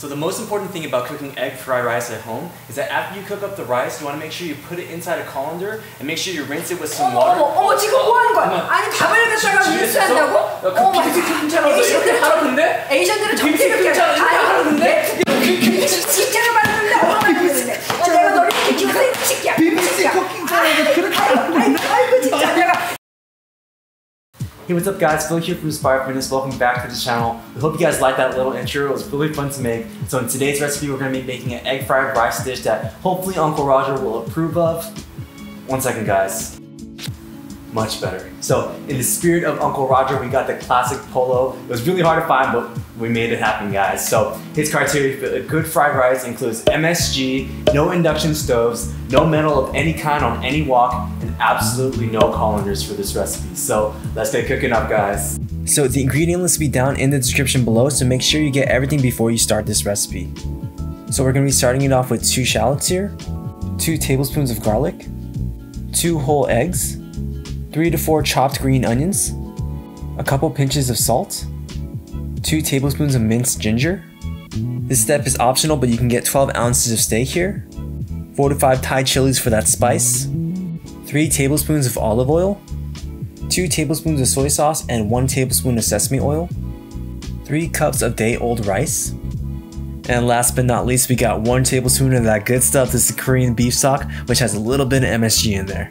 So the most important thing about cooking egg fried rice at home is that after you cook up the rice, you want to make sure you put it inside a colander and make sure you rinse it with some water. 어머 지금 뭐 하는 거야? 아니 밥을 갖다가 rinse한다고? 에이션들은 하는데? 에이션들은 정말 이렇게 하는데? 진짜로 만드는데 얼마나 만드는데? 내가 너를 이렇게 키워서 시키야. BBC 쿠킹 채널에서 그렇게 아이고 진짜 내가. Hey, what's up guys, Phil here from Inspire Fitness. Welcome back to the channel. We hope you guys liked that little intro. It was really fun to make. So in today's recipe, we're going to be making an egg fried rice dish that hopefully Uncle Roger will approve of. One second guys. Much better. So in the spirit of Uncle Roger, we got the classic polo. It was really hard to find, but we made it happen guys. So his criteria for a good fried rice includes MSG, no induction stoves, no metal of any kind on any wok, and absolutely no colanders for this recipe. So let's get cooking up guys. So the ingredient list will be down in the description below, so make sure you get everything before you start this recipe. So we're going to be starting it off with 2 shallots here, 2 tablespoons of garlic, 2 whole eggs, 3 to 4 chopped green onions, a couple pinches of salt, 2 tablespoons of minced ginger. This step is optional, but you can get 12 ounces of steak here, 4 to 5 Thai chilies for that spice, 3 tablespoons of olive oil, 2 tablespoons of soy sauce and 1 tablespoon of sesame oil, 3 cups of day-old rice, and last but not least, we got 1 tablespoon of that good stuff. This is the Korean beef stock, which has a little bit of MSG in there.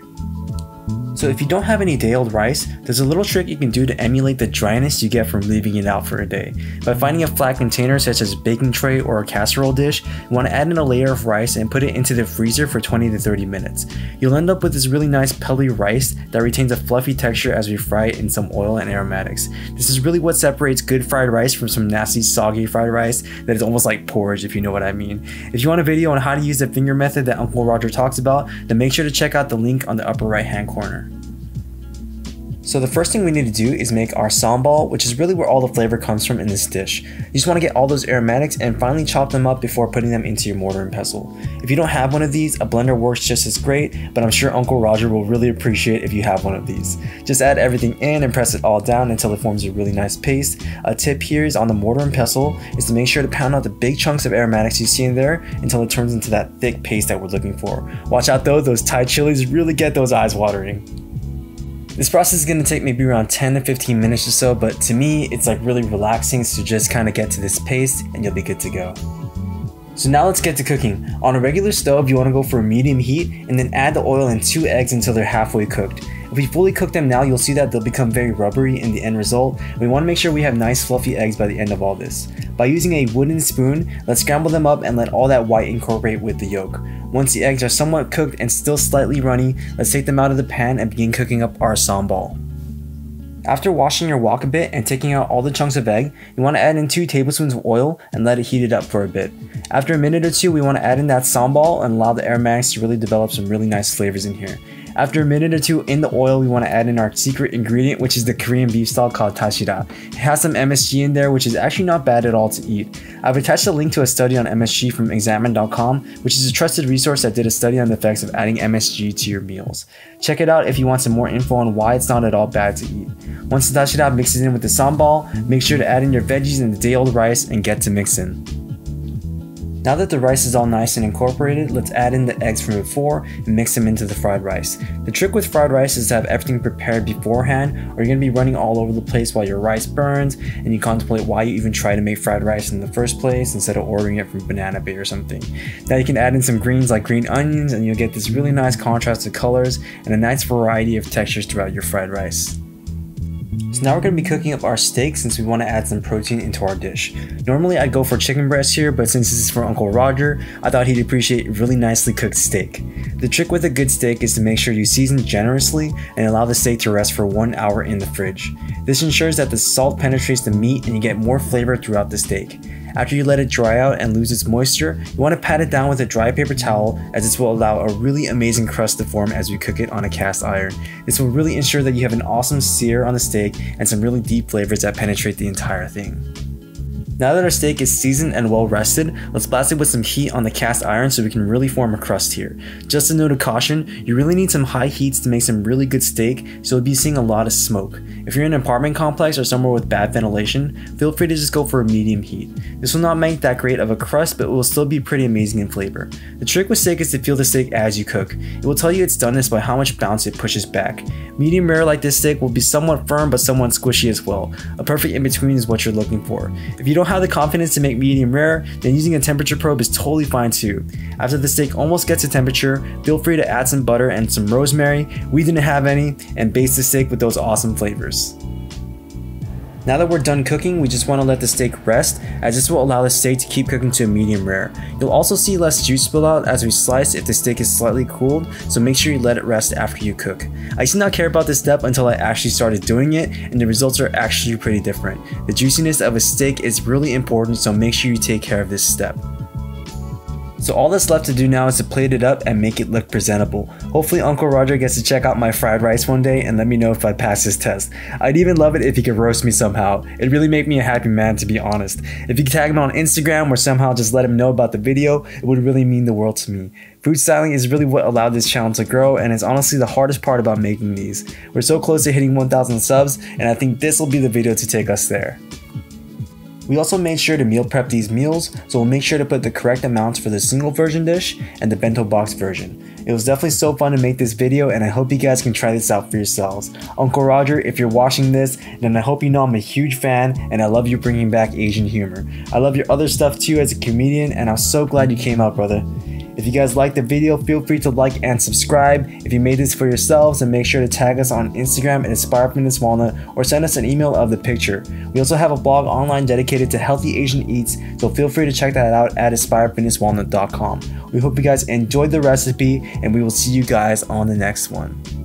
So if you don't have any day-old rice, there's a little trick you can do to emulate the dryness you get from leaving it out for a day. By finding a flat container such as a baking tray or a casserole dish, you want to add in a layer of rice and put it into the freezer for 20 to 30 minutes. You'll end up with this really nice pelly rice that retains a fluffy texture as we fry it in some oil and aromatics. This is really what separates good fried rice from some nasty soggy fried rice that is almost like porridge, if you know what I mean. If you want a video on how to use the finger method that Uncle Roger talks about, then make sure to check out the link on the upper right hand corner. So the first thing we need to do is make our sambal, which is really where all the flavor comes from in this dish. You just want to get all those aromatics and finally chop them up before putting them into your mortar and pestle. If you don't have one of these, a blender works just as great, but I'm sure Uncle Roger will really appreciate if you have one of these. Just add everything in and press it all down until it forms a really nice paste. A tip here is on the mortar and pestle is to make sure to pound out the big chunks of aromatics you see in there until it turns into that thick paste that we're looking for. Watch out though, those Thai chilies really get those eyes watering. This process is going to take maybe around 10 to 15 minutes or so, but to me, it's like really relaxing, so just kind of get to this paste and you'll be good to go. So now let's get to cooking. On a regular stove, you want to go for a medium heat and then add the oil and 2 eggs until they're halfway cooked. If we fully cook them now, you'll see that they'll become very rubbery in the end result. We want to make sure we have nice fluffy eggs by the end of all this. By using a wooden spoon, let's scramble them up and let all that white incorporate with the yolk. Once the eggs are somewhat cooked and still slightly runny, let's take them out of the pan and begin cooking up our sambal. After washing your wok a bit and taking out all the chunks of egg, you want to add in 2 tablespoons of oil and let it heat it up for a bit. After a minute or 2, we want to add in that sambal and allow the aromatics to really develop some really nice flavors in here. After a minute or 2 in the oil, we want to add in our secret ingredient, which is the Korean beef stock called dashira. It has some MSG in there, which is actually not bad at all to eat. I've attached a link to a study on MSG from examine.com, which is a trusted resource that did a study on the effects of adding MSG to your meals. Check it out if you want some more info on why it's not at all bad to eat. Once the dashira mixes in with the sambal, make sure to add in your veggies and the day-old rice and get to mixing. Now that the rice is all nice and incorporated, let's add in the eggs from before and mix them into the fried rice. The trick with fried rice is to have everything prepared beforehand, or you're going to be running all over the place while your rice burns and you contemplate why you even try to make fried rice in the first place instead of ordering it from Banana Bay or something. Now you can add in some greens like green onions and you'll get this really nice contrast of colors and a nice variety of textures throughout your fried rice. So now we're going to be cooking up our steak since we want to add some protein into our dish. Normally I'd go for chicken breast here, but since this is for Uncle Roger, I thought he'd appreciate really nicely cooked steak. The trick with a good steak is to make sure you season generously and allow the steak to rest for 1 hour in the fridge. This ensures that the salt penetrates the meat and you get more flavor throughout the steak. After you let it dry out and lose its moisture, you want to pat it down with a dry paper towel, as this will allow a really amazing crust to form as we cook it on a cast iron. This will really ensure that you have an awesome sear on the steak and some really deep flavors that penetrate the entire thing. Now that our steak is seasoned and well rested, let's blast it with some heat on the cast iron so we can really form a crust here. Just a note of caution, you really need some high heats to make some really good steak, so you'll be seeing a lot of smoke. If you're in an apartment complex or somewhere with bad ventilation, feel free to just go for a medium heat. This will not make that great of a crust, but it will still be pretty amazing in flavor. The trick with steak is to feel the steak as you cook. It will tell you its doneness by how much bounce it pushes back. Medium rare like this steak will be somewhat firm but somewhat squishy as well. A perfect in between is what you're looking for. If you don't have the confidence to make medium rare, then using a temperature probe is totally fine too. After the steak almost gets to temperature, feel free to add some butter and some rosemary, we didn't have any, and baste the steak with those awesome flavors. Now that we're done cooking, we just want to let the steak rest, as this will allow the steak to keep cooking to a medium rare. You'll also see less juice spill out as we slice if the steak is slightly cooled, so make sure you let it rest after you cook. I did not care about this step until I actually started doing it, and the results are actually pretty different. The juiciness of a steak is really important, so make sure you take care of this step. So all that's left to do now is to plate it up and make it look presentable. Hopefully Uncle Roger gets to check out my fried rice one day and let me know if I pass his test. I'd even love it if he could roast me somehow. It'd really make me a happy man, to be honest. If you could tag him on Instagram or somehow just let him know about the video, it would really mean the world to me. Food styling is really what allowed this channel to grow, and it's honestly the hardest part about making these. We're so close to hitting 1,000 subs, and I think this will be the video to take us there. We also made sure to meal prep these meals, so we'll make sure to put the correct amounts for the single version dish and the bento box version. It was definitely so fun to make this video, and I hope you guys can try this out for yourselves. Uncle Roger, if you're watching this, then I hope you know I'm a huge fan and I love you bringing back Asian humor. I love your other stuff too as a comedian, and I'm so glad you came out, brother. If you guys liked the video, feel free to like and subscribe. If you made this for yourselves, then make sure to tag us on Instagram at InspiredFitnessWalnut or send us an email of the picture. We also have a blog online dedicated to healthy Asian eats, so feel free to check that out at InspiredFitnessWalnut.com. We hope you guys enjoyed the recipe, and we will see you guys on the next one.